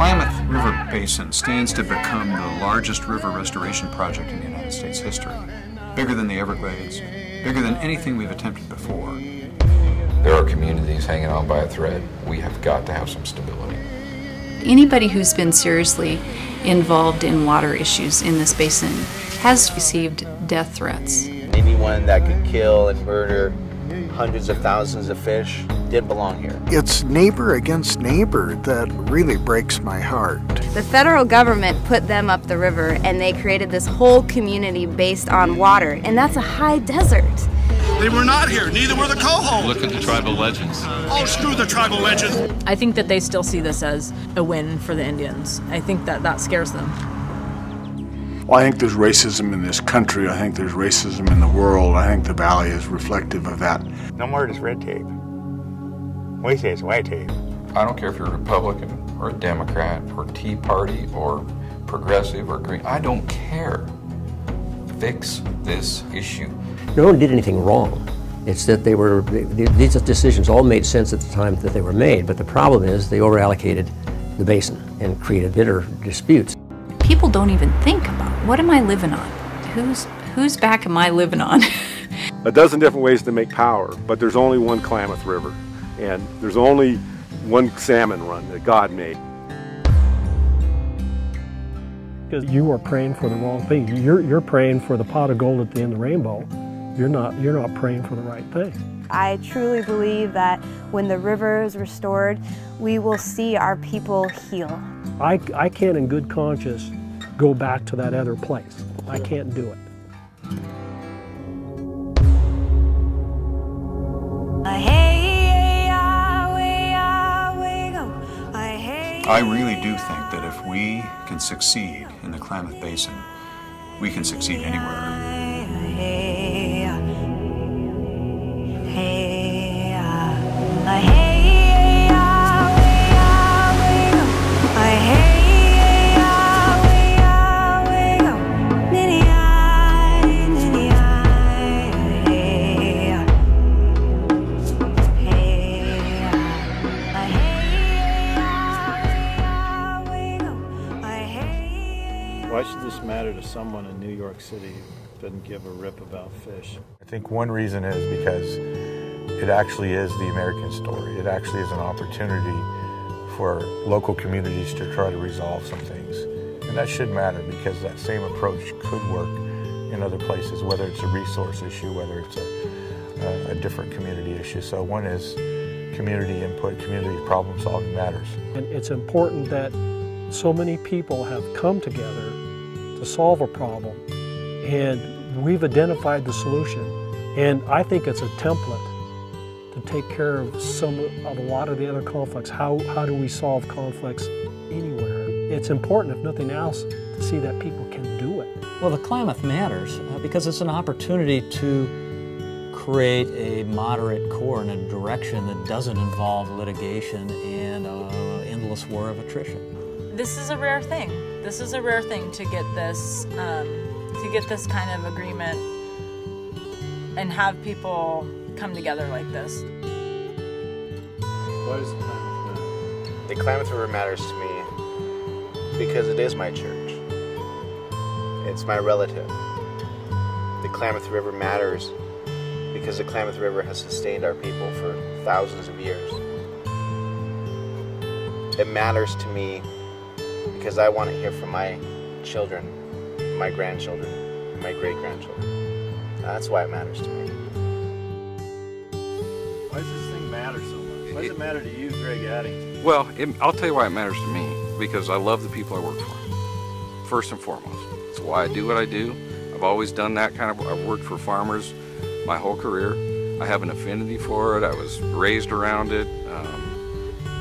Klamath River Basin stands to become the largest river restoration project in United States history. Bigger than the Everglades, bigger than anything we've attempted before. There are communities hanging on by a thread. We have got to have some stability. Anybody who's been seriously involved in water issues in this basin has received death threats. Anyone that could kill and murder hundreds of thousands of fish didn't belong here. It's neighbor against neighbor that really breaks my heart. The federal government put them up the river and they created this whole community based on water, and that's a high desert. They were not here, neither were the Coho. Look at the tribal legends. Oh, screw the tribal legends. I think that they still see this as a win for the Indians. I think that that scares them. Well, I think there's racism in this country. I think there's racism in the world. I think the Valley is reflective of that. No more of this red tape. We say it's white tape. I don't care if you're a Republican or a Democrat or Tea Party or progressive or green. I don't care. Fix this issue. No one did anything wrong. It's that these decisions all made sense at the time that they were made, but the problem is they overallocated the basin and created bitter disputes. People don't even think about, what am I living on? Whose back am I living on? A dozen different ways to make power, but there's only one Klamath River, and there's only one salmon run that God made. Because you are praying for the wrong thing. You're praying for the pot of gold at the end of the rainbow. You're not praying for the right thing. I truly believe that when the river is restored, we will see our people heal. I can't in good conscience go back to that other place. I can't do it. I really do think that if we can succeed in the Klamath Basin, we can succeed anywhere. Why should this matter to someone in New York City who doesn't give a rip about fish? I think one reason is because it actually is the American story. It actually is an opportunity for local communities to try to resolve some things. And that should matter because that same approach could work in other places, whether it's a resource issue, whether it's a different community issue. So one is community input, community problem solving matters. And it's important that so many people have come together to solve a problem, and we've identified the solution. And I think it's a template to take care of a lot of the other conflicts. How do we solve conflicts anywhere? It's important, if nothing else, to see that people can do it. Well, the Klamath matters because it's an opportunity to create a moderate core in a direction that doesn't involve litigation and endless war of attrition. This is a rare thing. This is a rare thing to get this kind of agreement and have people come together like this. Why does the Klamath matter? The Klamath River matters to me because it is my church. It's my relative. The Klamath River matters because the Klamath River has sustained our people for thousands of years. It matters to me because I want to hear from my children, my grandchildren, my great-grandchildren. That's why it matters to me. Why does this thing matter so much? Why does it matter to you, Greg Addington? Well, I'll tell you why it matters to me, because I love the people I work for, first and foremost. It's why I do what I do. I've always done that kind of, I've worked for farmers my whole career. I have an affinity for it. I was raised around it.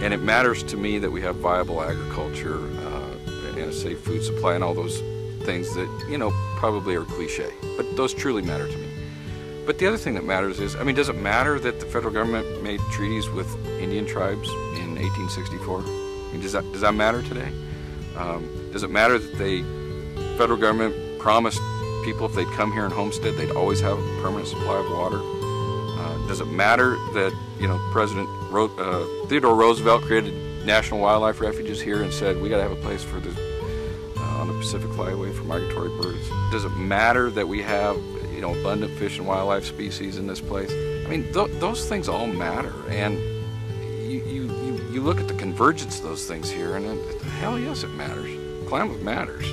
And it matters to me that we have viable agriculture and a safe food supply and all those things that, you know, probably are cliche. But those truly matter to me. But the other thing that matters is, I mean, does it matter that the federal government made treaties with Indian tribes in 1864? I mean, does that matter today? Does it matter that the federal government promised people if they'd come here and homestead, they'd always have a permanent supply of water? Does it matter that, you know, President Theodore Roosevelt created National Wildlife Refuges here and said, we got to have a place for this on the Pacific Flyway for migratory birds. Does it matter that we have, you know, abundant fish and wildlife species in this place? I mean, those things all matter, and you look at the convergence of those things here, and hell yes, it matters. Klamath matters.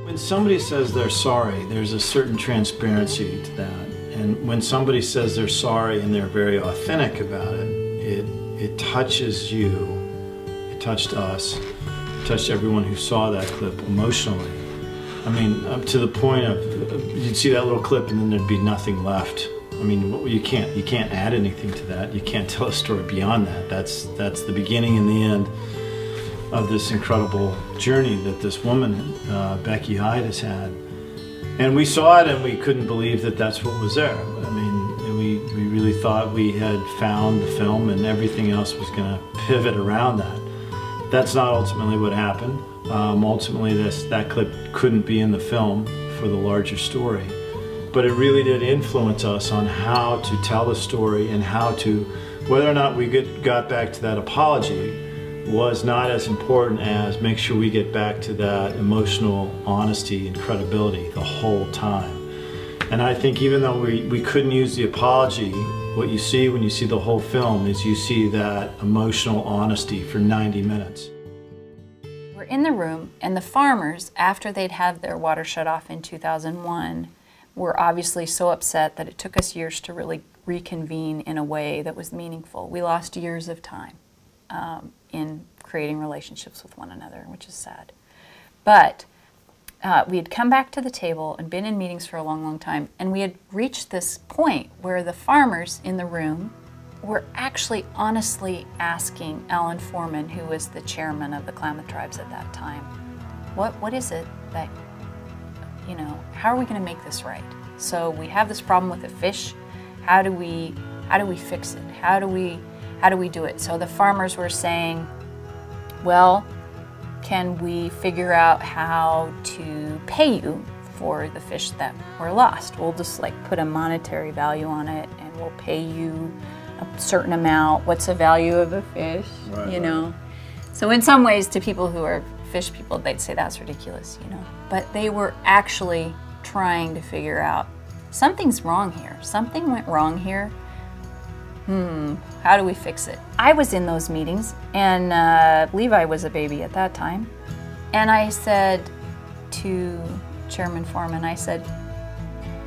When somebody says they're sorry, there's a certain transparency to that. And when somebody says they're sorry and they're very authentic about it, it touches you, it touched us, it touched everyone who saw that clip emotionally. I mean, up to the point of, you'd see that little clip and then there'd be nothing left. I mean, you can't add anything to that. You can't tell a story beyond that. That's the beginning and the end of this incredible journey that this woman, Becky Hyde, has had. And we saw it and we couldn't believe that that's what was there. I mean, we really thought we had found the film and everything else was going to pivot around that. That's not ultimately what happened. Ultimately, that clip couldn't be in the film for the larger story. But it really did influence us on how to tell the story and how to, whether or not we got back to that apology was not as important as make sure we get back to that emotional honesty and credibility the whole time. And I think even though we couldn't use the apology, what you see when you see the whole film is you see that emotional honesty for 90 minutes. We're in the room, and the farmers, after they'd had their water shut off in 2001, were obviously so upset that it took us years to really reconvene in a way that was meaningful. We lost years of time in creating relationships with one another, which is sad. But we had come back to the table and been in meetings for a long, long time, and we had reached this point where the farmers in the room were actually honestly asking Alan Foreman, who was the chairman of the Klamath tribes at that time, what is it that, you know, how are we going to make this right? So we have this problem with the fish. How do we fix it? How do we do it? So the farmers were saying, well, can we figure out how to pay you for the fish that were lost? We'll just like put a monetary value on it and we'll pay you a certain amount. What's the value of a fish, you know? So in some ways, to people who are fish people, they'd say that's ridiculous, you know? But they were actually trying to figure out, something's wrong here. Something went wrong here. How do we fix it? I was in those meetings, and Levi was a baby at that time. And I said to Chairman Foreman, I said,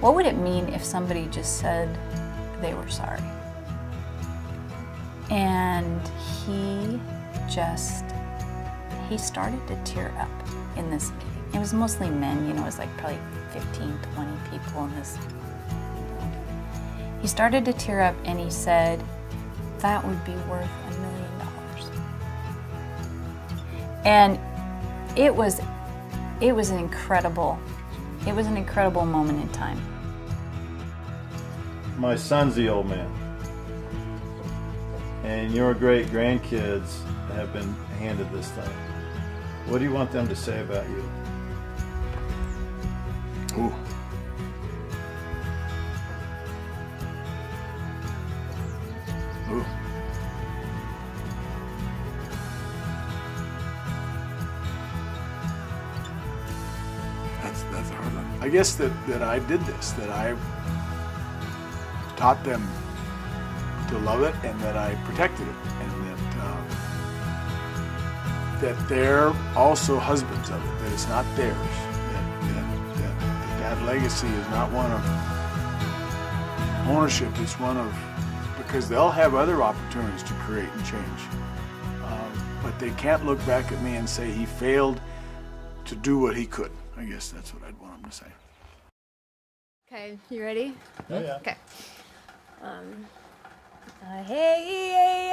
what would it mean if somebody just said they were sorry? And he started to tear up in this meeting. It was mostly men, you know, it was like probably 15, 20 people in this. He started to tear up and he said, that would be worth $1 million. And it was an incredible moment in time. My son's the old man. And your great grandkids have been handed this thing. What do you want them to say about you? Ooh. Ooh. That's a hard one. I guess that I did this, that I taught them to love it and that I protected it, and that they're also husbands of it, that it's not theirs, that legacy is not one of ownership, it's one of, because they'll have other opportunities to create and change. But they can't look back at me and say he failed to do what he could. I guess that's what I'd want him to say. Okay, you ready? Oh, yeah. Okay. Hey,